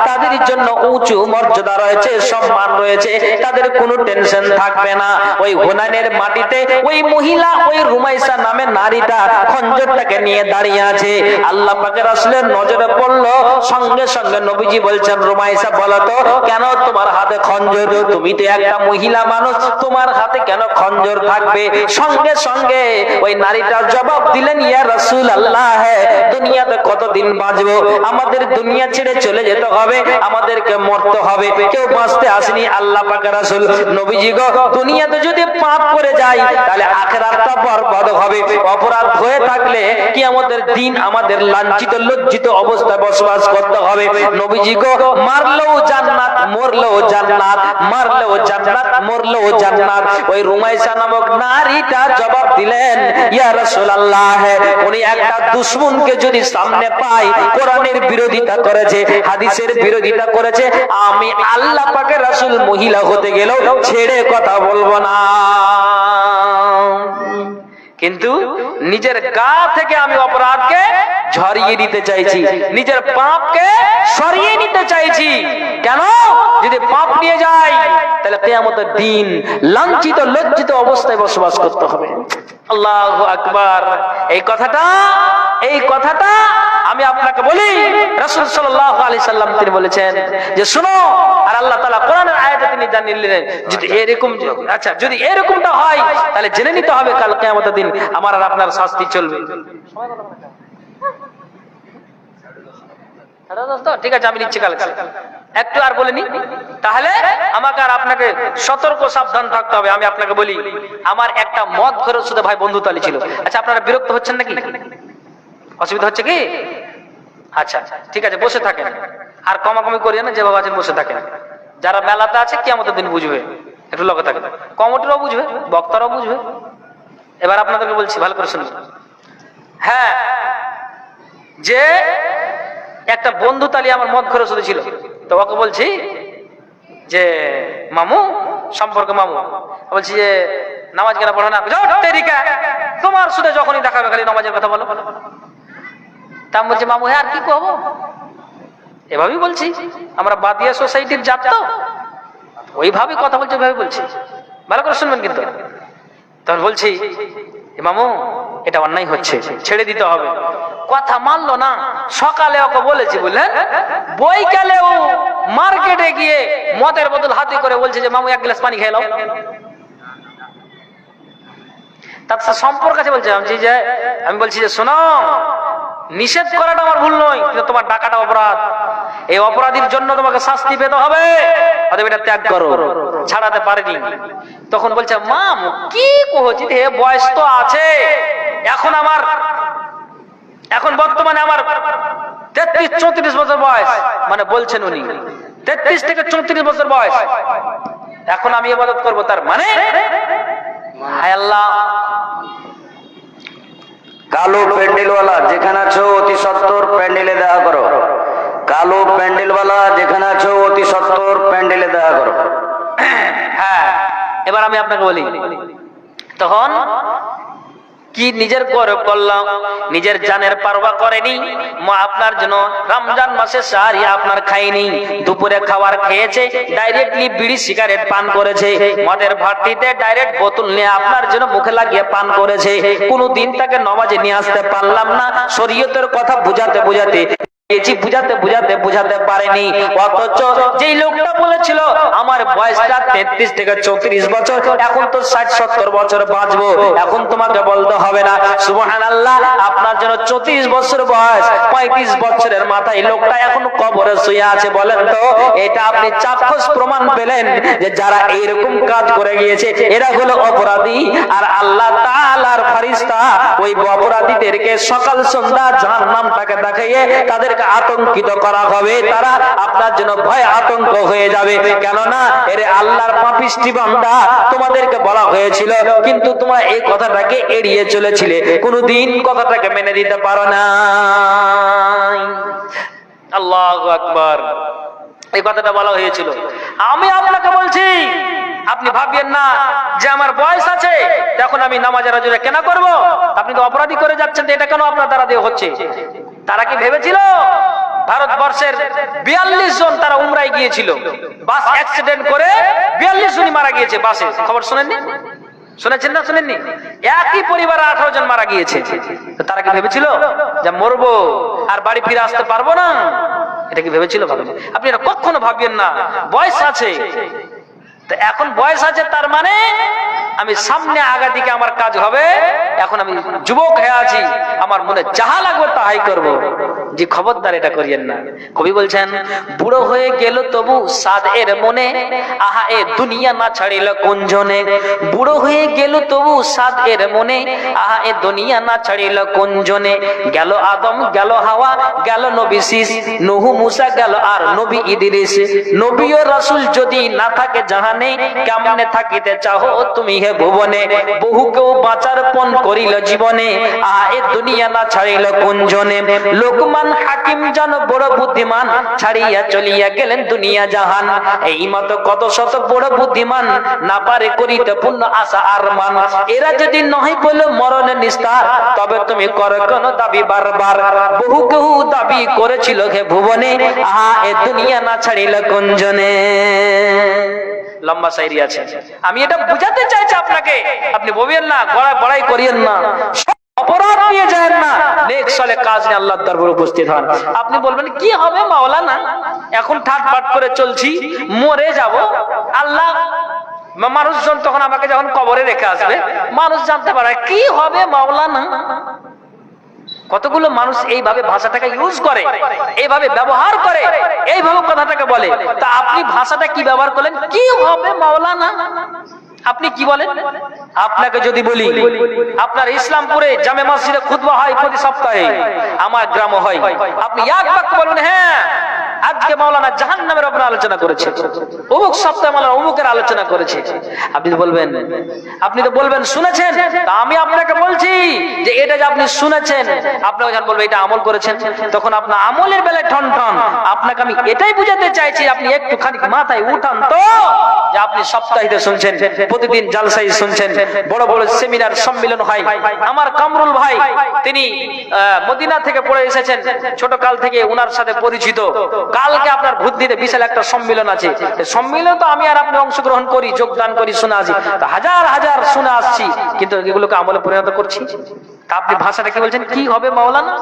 তাদের জন্য উঁচু মর্যাদা রয়েছে, সম্মান রয়েছে, তাদের কোনো টেনশন থাকবে না। ওই হুনাইনের মাটিতে ওই মহিলা, ওই রুমাইসা নামে নারীটা খঞ্জরটাকে নিয়ে দাঁড়িয়ে আছে। আল্লাহ পাকের রাসূলের নজরে পড়লো, সঙ্গে সঙ্গে নবীজি বলছেন রুমাইসা বলো তো কেন তোমার হাতে খঞ্জর? তুমি তো একটা মহিলা মানুষ, তোমার হাতে কেন খঞ্জর থাকবে? সঙ্গে সঙ্গে ওই নারীটা জবাব দিলেন ইয়া রাসূলুল্লাহ, দুনিয়াতে কতদিন বাঁচবো? আমাদের দুনিয়া ছেড়ে চলে যেতে হবে, আমাদেরকে মরতে হবে, কেউ বাঁচতে আসেনি। আল্লাহ পাকের রাসূল নবীজি গো, দুনিয়াতে যদি পাপ করে যাই তাহলে আখিরাতটা বরবাদ হবে। অপরাধ হয়ে থাকলে কিয়ামতের দিন আমাদের লাঞ্ছিত লজ্জিত অবস্থায় বসবাস করতে হবে। নবীজি গো, মারলেও জান্নাত, মরলেও জান্নাত, মারলেও জান্নাত, মরলেও জান্নাত। ওই রুমাইসা নামক নারীটা জবাব দিলেন ইয়া রাসূলুল্লাহ, উনি একটা দুশমনকে যদি সামনে পাই, কোরআনের বিরোধিতা করেছে, হাদিসের বিরোধিতা করেছে, আমি আল্লাহ পাকের রাসূল মহিলা হতে গেলেও ছেড়ে কথা বলবো না। কিন্তু নিজের গা থেকে আমি অপরাধকে ঝরিয়ে দিতে চাইছি, নিজের পাপকে সরিয়ে নিতে চাইছি। কেন? যদি পাপ নিয়ে যাই তাহলে কিয়ামতের দিন লাঞ্ছিত লজ্জিত অবস্থায় বসবাস করতে হবে। আল্লাহু আকবার। এই কথাটা আমি আপনাকে বলি, রাসূল সাল্লাল্লাহু আলাইহি সাল্লাম তিনি বলেছেন যে শুনো, আর আল্লাহ তাআলা কোরআনের আয়াতে তিনি জানিয়ে দিলেন যদি এরকম, আচ্ছা যদি এরকমটা হয় তাহলে জেনে নিতে হবে কাল কিয়ামতের দিন আমার আর আপনার শাস্তি চলবে। ঠিক আছে, আমি নিচ্ছি কালকে একটু আর বলিনি। তাহলে আমাকে আর আপনাকে সতর্ক সাবধান থাকতে হবে। আমি আপনাকে বলি, আমার একটা মদ ঘরের সাথে ভাই বন্ধুতালি ছিল। আচ্ছা আপনারা বিরক্ত হচ্ছেন নাকি? অসুবিধা হচ্ছে কি? আচ্ছা ঠিক আছে, বসে থাকেন, আর কমাকমি করিয়ে না, যেভাবে আছেন বসে থাকেন। যারা মেলাতে আছে কিয়ামতের দিন বুঝবে, একটু লক্ষ্য থাকবে, কমিটিরাও বুঝবে, বক্তারাও বুঝবে। এবার আপনাদেরকে বলছি, ভালো করে শুনুন। হ্যাঁ, যে একটা বন্ধু তালি আমার মদ ঘরে শুধু ছিল, তো ওকে বলছি যে মামু, সম্পর্কে মামু, বলছি যে নামাজ কেন পড়ো না? তোমার সাথে যখনই দেখাবে খালি নামাজের কথা বলো। তা আমি বলছি মামু হ্যাঁ আর কি কহবো, এভাবেই বলছি, আমরা বাদিয়া সোসাইটির জাত তো ওইভাবেই কথা বলছি, ওইভাবে বলছি, ভালো করে শুনবেন কিন্তু। তখন বলছি মামু এটা অন্যায় হচ্ছে, ছেড়ে দিতে হবে। কথা মানলো না। সকালে ওকে বলেছি বুঝলেন, বৈকালেও মার্কেটে গিয়ে মদের বোতল হাতে করে বলছে যে মামু এক গ্লাস পানি খেয়ে নাও। তার সম্পর্ক আছে বলছে। আমি বলছি যে শোনো, নিষেধ করাটা আমার ভুল নয়, কিন্তু তোমার ডাকাটা অপরাধ। এই অপরাধীর জন্য তোমাকে শাস্তি পেতে হবে, অতএব এটা ত্যাগ করো। ছাড়াতে পারেনি। তখন বলছে মাম কি কহছি, হে বয়স তো আছে, এখন বর্তমানে আমার 33-34 বছর বয়স, মানে বলছেন উনি 33 থেকে 34 বছর বয়স, এখন আমি ইবাদত করব, তার মানে হায় আল্লাহ। কালো প্যান্ডেলওয়ালা যেখানে আছো অতি সত্বর প্যান্ডেলে দেখা করো। কালো প্যান্ডেলওয়ালা যেখানে আছো অতি সত্বর প্যান্ডেলে দেখা করো। হ্যাঁ, এবার আমি আপনাকে বলি, তখন কি নিজের গৌরব করলাম, নিজের জানের পারওয়া করেনি। মা আপনার জন্য রমজান মাসে সাহারি আপনার খাইনি, দুপুরে খাবার খেয়েছে, ডাইরেক্টলি বিড়ি সিগারেট পান করেছে, মদের ভাটিতে ডাইরেক্ট বোতল নিয়ে আপনার জন্য মুখে লাগিয়ে পান করেছে। কোনদিন তাকে নামাজে নিয়ে আসতে পারলাম না, শরীয়তের কথা বুঝাতে বুঝাতে পারেনি। অথচ যেই লোকটা বলেছিল আমার বয়সটা 33 থেকে 34 বছর, এখন তো 60-70 বছর বাঁচবো, এখন তোমাকে বলতে হবে না। সুবহানাল্লাহ, আপনার জন্য 34 বছর বয়স, 35 বছরের মাথায় লোকটা এখন কবরে শুয়ে আছে। বলেন তো, এটা আপনি চাক্ষুষ প্রমাণ পেলেন যে যারা এইরকম কাজ করে গিয়েছে এরা হলো অপরাধী। আর আল্লাহ তাআলার ফেরেশতা ওই অপরাধীদেরকে সকাল সন্ধ্যা জাহান্নামটাকে দেখাইয়ে তাদেরকে আতঙ্কিত করা হবে। তারা আপনার জন্য ভয় আতঙ্ক হয়ে যাবে। কেননা এরে আল্লাহর পাপিষ্টি বান্দা, তোমাদেরকে বলা হয়েছিল কিন্তু তোমরা এই কথাটাকে এড়িয়ে চলেছিলে, কোনদিন কথাটাকে মেনে দিতে পারো না। আল্লাহু আকবার। এই কথাটা বলা হয়েছিল। আমি আপনাকে বলছি, আপনি ভাববেন না যে আমার বয়স আছে, দেখো এখন আমি নামাজের রাজুরে কেন করব? আপনি তো অপরাধী করে যাচ্ছেন, এটা কেন আপনার দ্বারা দিয়ে হচ্ছে? তারা কি ভেবেছিল ভারতবর্ষের 42 জন তারা উমরায় গিয়েছিল, বাস অ্যাক্সিডেন্ট করে 42 জনই মারা গিয়েছে বাসে? খবর শুনেননি? শুনেছেন না শুনেননি? একই পরিবারে 18 জন মারা গিয়েছে। তো তারা কি ভেবেছিল যে মরবো আর বাড়ি ফিরে আসতে পারবো না? এটা কি ভেবেছিল? আপনি এটা কখনো ভাববেন না। বয়স আছে, তো এখন বয়স আছে তার মানে আমি সামনে আগা দিকে আমার কাজ হবে। এখন আমি যুবক হয়ে আছি, আমার মনে যাহা লাগবে তাহাই করব। জি খবরদার এটা করিয়েন না। কবি বলছেন, বুড়ো হয়ে গেল তবু সাদ এর মনে, আহা এ দুনিয়া না ছাড়িল কোন জনে। বুড়ো হয়ে গেল তবু সাদ এর মনে, আহা এ দুনিয়া না ছাড়িল কোন জনে। গেল আদম, গেল হাওয়া, গেল নবী শীষ, নূহ মুসা গেল আর নবী ইদ্রিস। নবী ও রাসূল যদি না থাকে জাহানে, কেমনে থাকিতে চাহো তুমি হে ভুবনে। বহু কেউ বাঁচার পণ করিল জীবনে, আহা এ দুনিয়া না ছাড়িল কোন জনে। লোকমান হাকিম যেন বড় বুদ্ধিমান, ছাড়িয়া চলিয়া গেলেন দুনিয়া জাহান। এই মতো কত শত বড় বুদ্ধিমান, না পারে করিতে পূর্ণ আশা আর মান। এরা যদি নয় বলে মরণের নিস্তার, তবে তুমি করো কোন দাবি বারবার। বহু কেউ দাবি করেছিল হে ভুবনে, আহা এ দুনিয়া না ছাড়িল কোন জনে। লম্বা শায়রি আছে, আমি এটা বুঝাতে চাইছি আপনাকে। আপনি বলবেন না, বড়াই করিয়েন না, অপরাধ নিয়ে যায় না, নেক সালে কাজ নিয়ে আল্লাহর দরবারে উপস্থিত হন। আপনি বলবেন কি হবে মাওলানা, এখন ঠাটপাট করে চলছি, মরে যাব। আল্লাহ মানুষজন তখন আমাকে যখন কবরে রেখে আসবে, মানুষ জানতে পারে কি হবে মাওলানা। কতগুলো মানুষ এইভাবে ভাষাটাকে ইউজ করে, এইভাবে ব্যবহার করে, এইভাবে কথাটাকে বলে। তা আপনি ভাষাটা কি ব্যবহার করলেন, কি হবে মাওলানা? আপনি কি বলেন? আপনাকে যদি বলি আপনার ইসলামপুরে জামে মসজিদে খুতবা হয় প্রতি সপ্তাহে, আমার গ্রামে হয়, আপনি এক বাক্য বলবেন হ্যাঁ আজকে মাওলানা জাহান্নামের উপর আলোচনা করেছে, অমুক সপ্তাহে মাওলানা অমুকের আলোচনা করেছে। আপনি তো বলবেন শুনেছেন। তা আমি আপনাকে বলছি যে এটা যে আপনি শুনেছেন, আপনাকে যখন বলবে এটা আমল করেছেন, তখন আপনার আমলের বেলায় ঠন ঠন। আপনাকে আমি এটাই বুঝাতে চাইছি, আপনি একটুখানি মাথায় উঠান তো, যে আপনি সপ্তাহে শুনছেন, প্রতিদিন জালসাই শুনছেন, বড় বড় সেমিনার সম্মেলন হয়। আমার কামরুল ভাই তিনি মদিনা থেকে পড়ে এসেছেন, ছোট কাল থেকে উনার সাথে পরিচিত। কালকে আপনার বুদ্ধিতে বিশাল একটা সম্মেলন আছে, সম্মেলন তো আমি আর আপনি অংশগ্রহণ করি, যোগদান করি, শুনে আসি, হাজার হাজার শুনে আসছি, কিন্তু এগুলোকে আমলে পরিণত করছি। তা আপনি ভাষাটা কি বলছেন, কি হবে মাওলানা,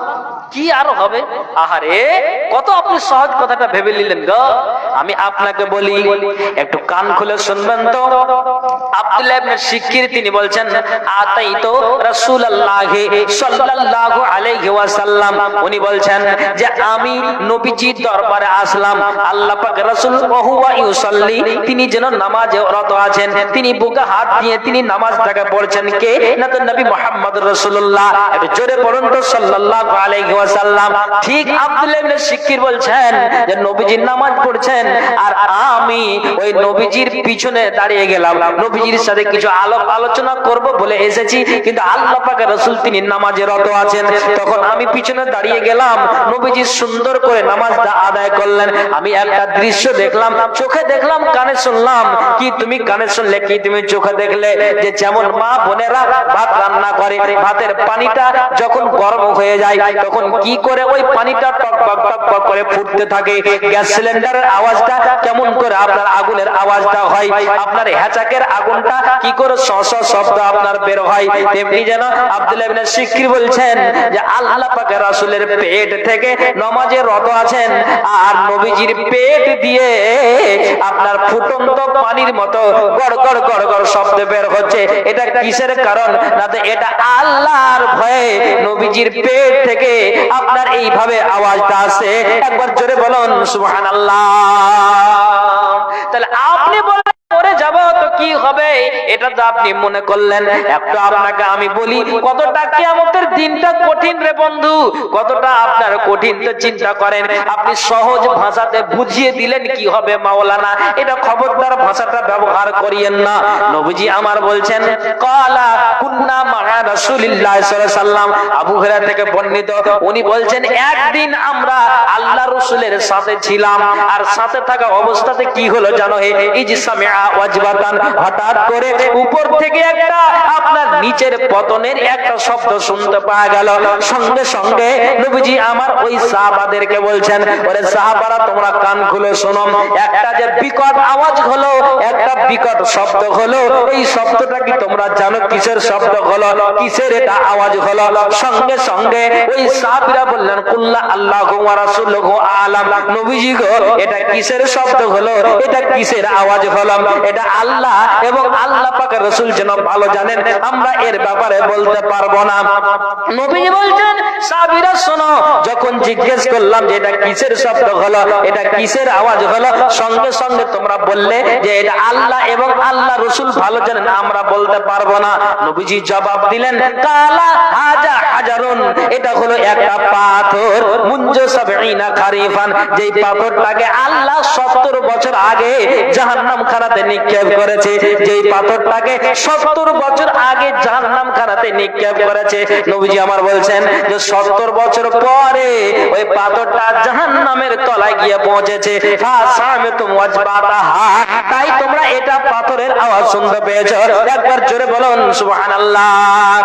কি আরো হবে? আহারে কত আপনি সহজ কথাটা ভেবে নিলেন গো। আমি আপনাকে বলি, একটু কান খুলে শুনবেন তো। আব্দুল্লাহ ইবনে শিকির তিনি বলছেন, আতাইতু রাসূলুল্লাহি সাল্লাল্লাহু আলাইহি ওয়াসাল্লাম, উনি বলছেন যে আমি নবীজির দরবারে আসলাম। আল্লাহ পাক রাসূল ওহুয়া ইউসাল্লি, তিনি যেন নামাজে রত আছেন, তিনি বুকে হাত দিয়ে তিনি নামাজটাকে পড়ছেন। কে? না তো নবী মুহাম্মদ রাসূলুল্লাহ। একটু জোরে পড়ুন তো সাল্লাল্লাহু আলাইহি ওয়াসাল্লাম। ঠিক আব্দুল্লাহ ইবনে শিকির বলছেন যে নবীজির নামাজ পড়ছেন, আর আমি ওই নবীজির পিছনে দাঁড়িয়ে গেলাম, নবীজির সাথে কিছু আলোচনা করব বলে এসেছি, কিন্তু আল্লাহ পাকের রাসূল তিনি নামাজে রত আছেন। তখন আমি পিছনে দাঁড়িয়ে গেলাম, নবীজি সুন্দর করে নামাজটা আদায় করলেন। আমি একটা দৃশ্য দেখলাম, চোখে দেখলাম, কানে শুনলাম। কি তুমি কানে শুনলে, কি তুমি চোখে দেখলে? যে যেমন মা বোনেরা ভাত রান্না করে, ভাতের পানিটা যখন গরম হয়ে যায়, তখন কি করে ওই পানিটা টক টক টক টক করে ফুটতে থাকে। গ্যাস সিলিন্ডারের আওয়াজটা কেমন করে আপনার আগুনের আওয়াজটা হয়, আপনার হ্যাচাকের আগুনটা কি করে স শব্দ আপনার বের হয়, তেমনি যেন আব্দুল্লাহ ইবনে শিকির বলছেন যে আল্লাহ পাকের রাসূলের পেট থেকে নামাজে রত আছেন, আর নবীজির পেট দিয়ে আপনার ফুটন্ত পানির মতো গড় গড় গড় গড় শব্দ বের হচ্ছে। এটা কিসের কারণ? না তো এটা আল্লাহর ভয়ে নবীজির পেট থেকে আপনার এইভাবে আওয়াজটা আসে। একবার জোরে বলুন সুবহানাল্লাহ। তাহলে আপনি বলেন মরে যাব তো কি হবে, এটা তো আপনি মনে করলেন। একটু আপনাকে আমি বলি, কতটা কিয়ামতের দিনটা কঠিন রে বন্ধু, কতটা আপনার কঠিন তো চিন্তা করেন। আপনি সহজ ভাষাতে বুঝিয়ে দিলেন কি হবে মাওলানা, এটা খবরদার ভাষাটা ব্যবহার করিয়েন না। নবীজি আমার বলছেন, ক্বালা কুন্না মা রাসূলুল্লাহ সাল্লাল্লাহু আলাইহি ওয়াসাল্লাম। আবু হুরায়রা থেকে বর্ণিত, উনি বলছেন একদিন আমরা আল্লাহ রাসূলের সাথে ছিলাম, আর সাথে থাকা অবস্থাতে কি হলো জানো, ইজসামিআ ওয়াজবাতান, হঠাৎ করে উপর থেকে একটা আপনার নিচের পতনের একটা শব্দ শুনতে পাওয়া গেল। সঙ্গে সঙ্গে নবীজি আমার ওই সাহাবাদেরকে বলছেন, ওরে সাহাবারা তোমরা কান খুলে শোনো, একটা যে বিকট আওয়াজ হলো, একটা বিকট শব্দ হলো, এই শব্দটা কি তোমরা জানো কিসের শব্দ হলো, কিসের এটা আওয়াজ হলো? সঙ্গে সঙ্গে ওই সাহাবীরা বললেন, কুল্লা আল্লাহু ওয়া রাসূলুহু আলাম, নবীজি গো এটা কিসের শব্দ হলো, এটা কিসের আওয়াজ হলো? এটা আল্লাহ এবং আল্লাহ পাকের রাসূল যেন ভালো জানেন, আমরা এর ব্যাপারে বলতে পারবো না। নবীজি বলছেন, সাহাবীরা শোনো, যখন জিজ্ঞেস করলাম যে এটা কিসের শব্দ হলো, এটা কিসের আওয়াজ হলো, সঙ্গে সঙ্গে তোমরা বললে যে এটা আল্লাহ এবং আল্লাহ রাসূল ভালো জানেন, আমরা বলতে পারবো না। নবীজি জবাব দিলেন, কালা হাজা হাজারুন, এটা হলো একটা পাথর, মুনজু সাবঈনা খারিফান, যেই পাথরটাকে আল্লাহ 70 বছর আগে জাহান্নাম খানাতে নিক্ষেপ করেছে, যেই পাথরটাকে 70 বছর আগে জাহান্নাম খানাতে নিক্ষেপ করেছে। নবীজি আমার বলছেন যে 70 বছর পরে ওই পাথরটা জাহান্নামের তলায় গিয়ে পৌঁছেছে। ফাসামিতুম ওয়াজবাতাহা, তাই তোমরা এটা পাথরের আওয়াজ শুনতে পেয়েছো। একবার জোরে বলুন সুবহানাল্লাহ।